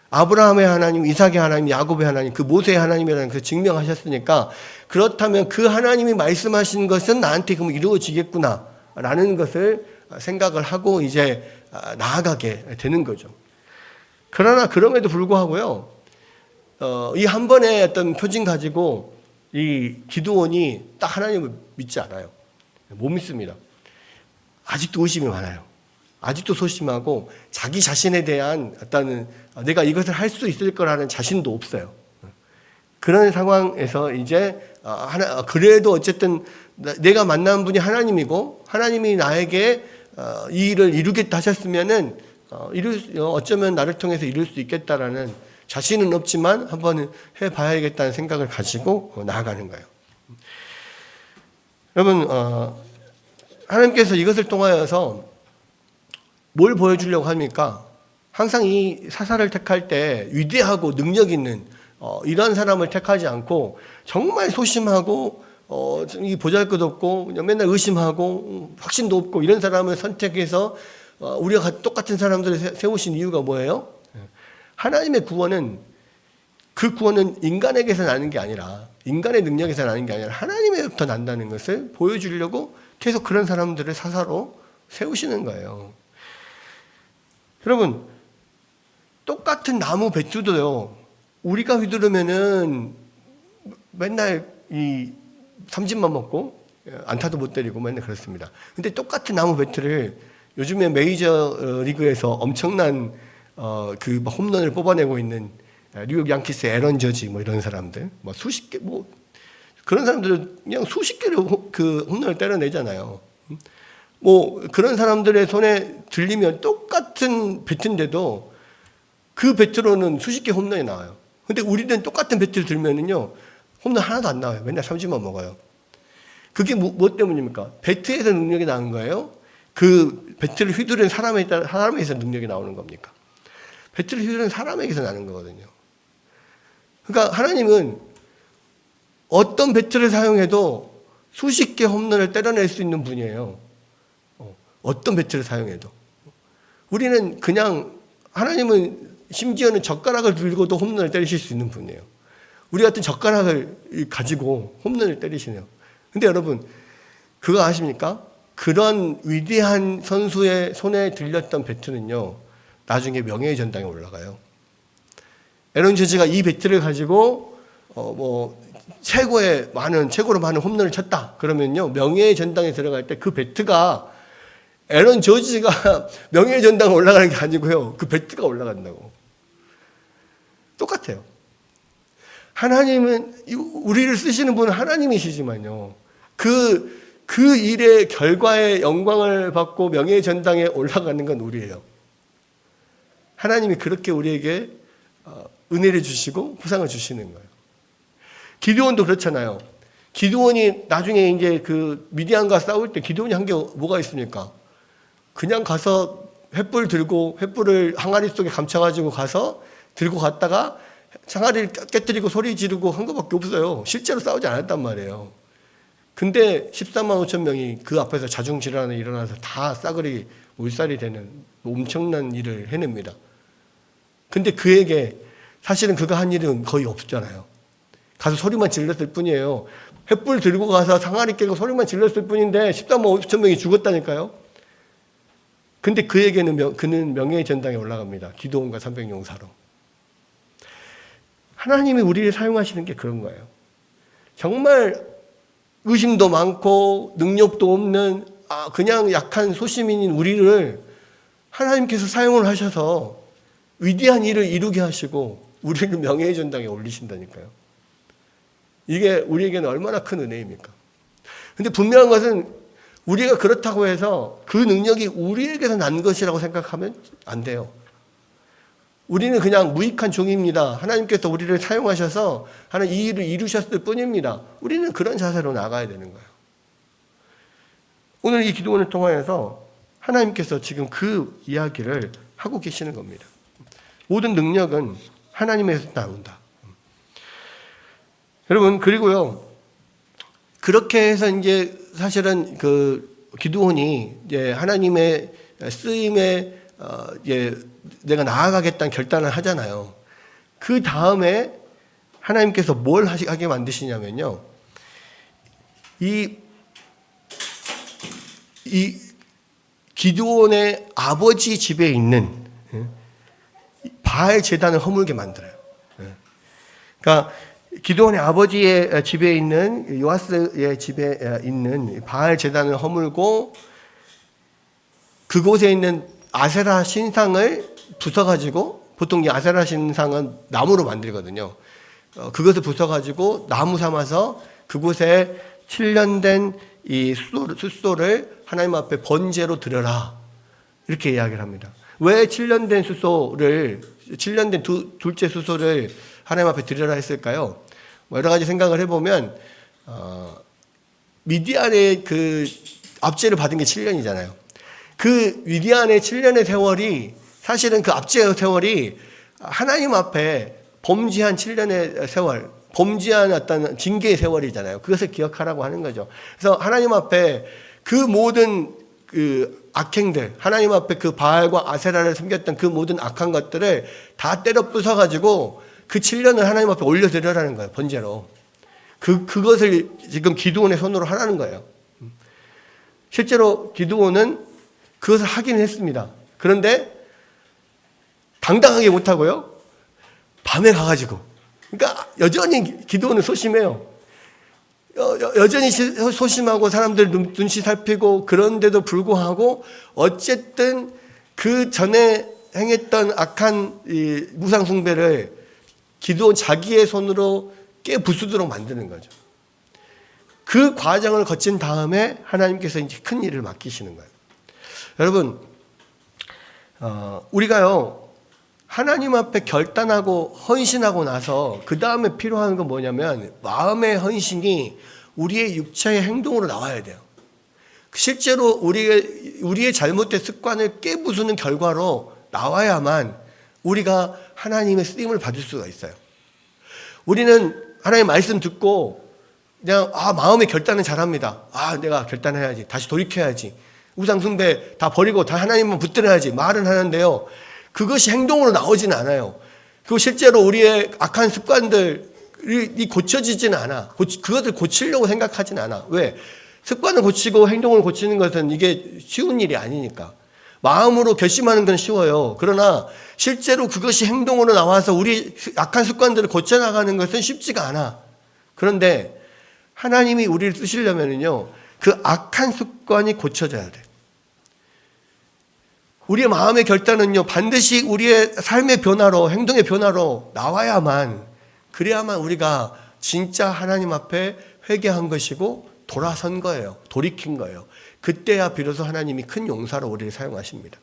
아브라함의 하나님, 이삭의 하나님, 야곱의 하나님, 그 모세의 하나님이라는 그 증명하셨으니까 그렇다면 그 하나님이 말씀하신 것은 나한테 그럼 이루어지겠구나라는 것을 생각을 하고 이제 나아가게 되는 거죠. 그러나 그럼에도 불구하고요, 이 한 번의 어떤 표징 가지고 이 기드온이 딱 하나님을 믿지 않아요. 못 믿습니다. 아직도 의심이 많아요. 아직도 소심하고 자기 자신에 대한 어떤 내가 이것을 할 수 있을 거라는 자신도 없어요. 그런 상황에서 이제 그래도 어쨌든 내가 만난 분이 하나님이고 하나님이 나에게 이 일을 이루겠다 하셨으면은 어쩌면 나를 통해서 이룰 수 있겠다라는 자신은 없지만 한번 해봐야겠다는 생각을 가지고 나아가는 거예요. 여러분, 하나님께서 이것을 통하여서 뭘 보여주려고 합니까? 항상 이 사사를 택할 때 위대하고 능력 있는 이런 사람을 택하지 않고 정말 소심하고 이 보잘것없고 맨날 의심하고 확신도 없고 이런 사람을 선택해서 우리가 똑같은 사람들을 세우신 이유가 뭐예요? 하나님의 구원은 그 구원은 인간에게서 나는 게 아니라 인간의 능력에서 나는 게 아니라 하나님에게부터 난다는 것을 보여주려고 계속 그런 사람들을 사사로 세우시는 거예요. 여러분, 똑같은 나무 배추도요, 우리가 휘두르면은 맨날 이 삼진만 먹고 안타도 못 때리고 맨날 그렇습니다. 근데 똑같은 나무 배추를 요즘에 메이저 리그에서 엄청난 그 홈런을 뽑아내고 있는 뉴욕 양키스의 에런 저지 이런 사람들, 수십 개 그런 사람들은 그냥 수십 개로 그 홈런을 때려내잖아요. 그런 사람들의 손에 들리면 똑같은 배트인데도 그 배트로는 수십 개 홈런이 나와요. 근데 우리는 똑같은 배트를 들면은요, 홈런 하나도 안 나와요. 맨날 삼진만 먹어요. 그게 뭐 때문입니까? 배트에서 능력이 나는 거예요? 그 배트를 휘두르는 사람에게서 능력이 나오는 겁니까? 배트를 휘두르는 사람에게서 나는 거거든요. 그러니까 하나님은 어떤 배트를 사용해도 수십 개 홈런을 때려낼 수 있는 분이에요. 어떤 배트를 사용해도. 우리는 그냥 하나님은 심지어는 젓가락을 들고도 홈런을 때리실 수 있는 분이에요. 우리 같은 젓가락을 가지고 홈런을 때리시네요. 근데 여러분, 그거 아십니까? 그런 위대한 선수의 손에 들렸던 배트는요, 나중에 명예의 전당에 올라가요. 에런 저지가 이 배트를 가지고 최고로 많은 홈런을 쳤다. 그러면요, 명예의 전당에 들어갈 때 그 배트가 에런 저지가 명예의 전당에 올라가는 게 아니고요, 그 배트가 올라간다고. 똑같아요. 하나님은 우리를 쓰시는 분은 하나님이시지만요, 그 일의 결과의 영광을 받고 명예의 전당에 올라가는 건 우리예요. 하나님이 그렇게 우리에게 은혜를 주시고 보상을 주시는 거예요. 기드온도 그렇잖아요. 기드온이 나중에 이제 그 미디안과 싸울 때 기드온이 한 게 뭐가 있습니까? 그냥 가서 횃불을 항아리 속에 감춰가지고 가서 들고 갔다가 항아리를 깨뜨리고 소리 지르고 한 것밖에 없어요. 실제로 싸우지 않았단 말이에요. 근데 14만 5천 명이 그 앞에서 자중질환이 일어나서 다 싸그리 물살이 되는 엄청난 일을 해냅니다. 근데 그에게 사실은 그가 한 일은 거의 없잖아요. 가서 소리만 질렀을 뿐이에요. 횃불 들고 가서 항아리 깨고 소리만 질렀을 뿐인데 14만 5천 명이 죽었다니까요. 근데 그는 명예의 전당에 올라갑니다. 기드온과 300용사로. 하나님이 우리를 사용하시는 게 그런 거예요. 정말 의심도 많고 능력도 없는 그냥 약한 소시민인 우리를 하나님께서 사용을 하셔서 위대한 일을 이루게 하시고 우리를 명예의 전당에 올리신다니까요. 이게 우리에게는 얼마나 큰 은혜입니까? 근데 분명한 것은 우리가 그렇다고 해서 그 능력이 우리에게서 난 것이라고 생각하면 안 돼요. 우리는 그냥 무익한 종입니다. 하나님께서 우리를 사용하셔서 하는 이 일을 이루셨을 뿐입니다. 우리는 그런 자세로 나가야 되는 거예요. 오늘 이 기도원을 통하여서 하나님께서 지금 그 이야기를 하고 계시는 겁니다. 모든 능력은 하나님에서 나온다. 여러분, 그리고요, 그렇게 해서 이제 사실은 그 기드온이 이제 하나님의 쓰임에 이제 내가 나아가겠다는 결단을 하잖아요. 그 다음에 하나님께서 뭘 하게 만드시냐면요, 이 기드온의 아버지 집에 있는 바알 제단을 허물게 만들어요. 그러니까 기드온의 아버지의 집에 있는 요아스의 집에 있는 바알 제단을 허물고 그곳에 있는 아세라 신상을 부숴가지고, 보통 이 아세라 신상은 나무로 만들거든요. 그것을 부숴가지고 나무 삼아서 그곳에 7년 된 이 숫소를 하나님 앞에 번제로 드려라, 이렇게 이야기를 합니다. 왜 7년 된 숫소를, 7년 된 둘째 숫소를 하나님 앞에 드려라 했을까요? 여러 가지 생각을 해보면 미디안의 그 압제를 받은 게 7년이잖아요. 그 미디안의 7년의 세월이, 사실은 그 압제의 세월이 하나님 앞에 범죄한 7년의 세월, 범죄한 어떤 징계의 세월이잖아요. 그것을 기억하라고 하는 거죠. 그래서 하나님 앞에 그 모든 그 악행들, 하나님 앞에 그 바알과 아세라를 섬겼던 그 모든 악한 것들을 다 때려 부숴가지고 그 7년을 하나님 앞에 올려드려라는 거예요, 번제로. 그것을 지금 기드온의 손으로 하라는 거예요. 실제로 기드온은 그것을 하긴 했습니다. 그런데 당당하게 못하고요, 밤에 가가지고. 그러니까 여전히 기드온은 소심해요. 여전히 소심하고 사람들 눈치 살피고, 그런데도 불구하고 어쨌든 그 전에 행했던 악한 이 무상 숭배를 기드온 자기의 손으로 깨부수도록 만드는 거죠. 그 과정을 거친 다음에 하나님께서 이제 큰 일을 맡기시는 거예요. 여러분, 우리가요, 하나님 앞에 결단하고 헌신하고 나서 그 다음에 필요한 건 뭐냐면 마음의 헌신이 우리의 육체의 행동으로 나와야 돼요. 실제로 우리의 잘못된 습관을 깨부수는 결과로 나와야만 우리가 하나님의 쓰임을 받을 수가 있어요. 우리는 하나님 말씀 듣고 그냥 마음의 결단은 잘합니다. 내가 결단해야지, 다시 돌이켜야지, 우상 숭배 다 버리고 다 하나님만 붙들어야지 말은 하는데요, 그것이 행동으로 나오지는 않아요. 그리고 실제로 우리의 악한 습관들이 고쳐지지는 않아. 그것을 고치려고 생각하지는 않아. 왜? 습관을 고치고 행동을 고치는 것은 이게 쉬운 일이 아니니까. 마음으로 결심하는 건 쉬워요. 그러나 실제로 그것이 행동으로 나와서 우리 악한 습관들을 고쳐나가는 것은 쉽지가 않아. 그런데 하나님이 우리를 쓰시려면요, 그 악한 습관이 고쳐져야 돼. 우리의 마음의 결단은요, 반드시 우리의 삶의 변화로, 행동의 변화로 나와야만, 그래야만 우리가 진짜 하나님 앞에 회개한 것이고 돌아선 거예요. 돌이킨 거예요. 그때야 비로소 하나님이 큰 용사로 우리를 사용하십니다.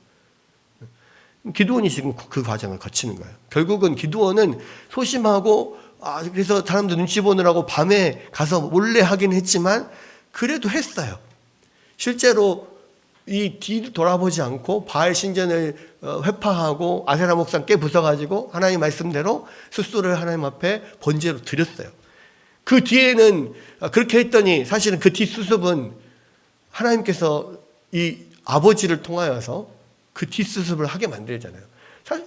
기드온이 지금 그 과정을 거치는 거예요. 결국은 기드온은 소심하고, 그래서 사람들 눈치 보느라고 밤에 가서 몰래 하긴 했지만 그래도 했어요. 실제로 이 뒤를 돌아보지 않고 바알 신전을 회파하고 아세라 목상 깨부숴가지고 하나님 말씀대로 숫소를 하나님 앞에 번제로 드렸어요. 그 뒤에는 그렇게 했더니 사실은 그 뒷수습은 하나님께서 이 아버지를 통하여서 그 뒷수습을 하게 만들잖아요. 사실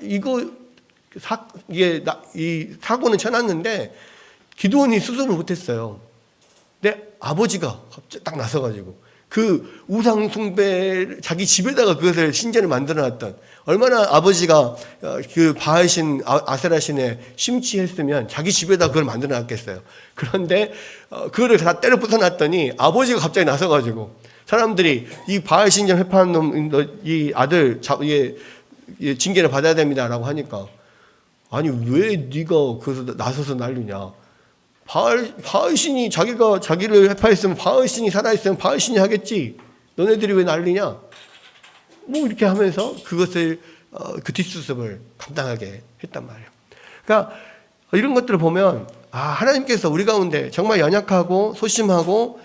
이 사고는 쳐놨는데 기드온이 수습을 못했어요. 근데 아버지가 갑자기 딱 나서가지고 그 우상 숭배 자기 집에다가 그것을 신전을 만들어놨던, 얼마나 아버지가 그 바알신 아세라신에 심취했으면 자기 집에다 그걸 만들어놨겠어요. 그런데 그거를 다 때려 부숴놨더니 아버지가 갑자기 나서가지고 사람들이 이 바알 신전 회파한 놈, 이 아들 징계를 받아야 됩니다라고 하니까, 아니 왜 네가 그래서 나서서 난리냐? 바알신이 자기를 회파했으면, 바알신이 살아있으면 바알신이 하겠지. 너네들이 왜 난리냐? 뭐 이렇게 하면서 그것을 그 뒷수습을 감당하게 했단 말이에요. 그러니까 이런 것들을 보면 하나님께서 우리 가운데 정말 연약하고 소심하고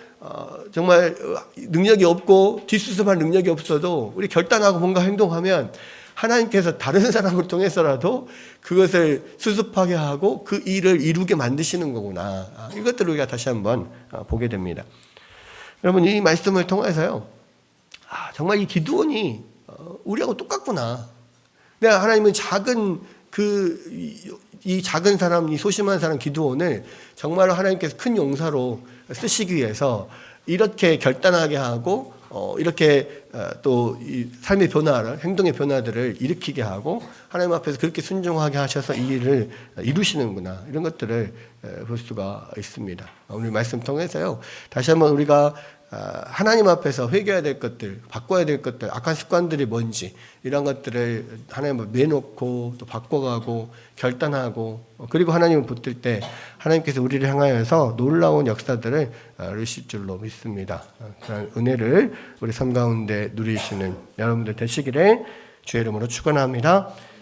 정말 능력이 없고 뒷수습할 능력이 없어도 우리 결단하고 뭔가 행동하면 하나님께서 다른 사람을 통해서라도 그것을 수습하게 하고 그 일을 이루게 만드시는 거구나. 이것들을 우리가 다시 한번 보게 됩니다. 여러분, 이 말씀을 통해서요, 정말 이 기드온이 우리하고 똑같구나. 내가 하나님은 이 작은 사람, 이 소심한 사람 기드온을 정말로 하나님께서 큰 용사로 쓰시기 위해서 이렇게 결단하게 하고 이렇게 또 이 삶의 변화를, 행동의 변화들을 일으키게 하고 하나님 앞에서 그렇게 순종하게 하셔서 이 일을 이루시는구나. 이런 것들을 볼 수가 있습니다. 오늘 말씀 통해서요, 다시 한번 우리가 하나님 앞에서 회개해야 될 것들, 바꿔야 될 것들, 악한 습관들이 뭔지 이런 것들을 하나님 앞에 내놓고 또 바꿔가고 결단하고, 그리고 하나님을 붙들 때 하나님께서 우리를 향하여서 놀라운 역사들을 이루실 줄로 믿습니다. 그런 은혜를 우리 삶 가운데 누리시는 여러분들 되시기를 주의 이름으로 축원합니다.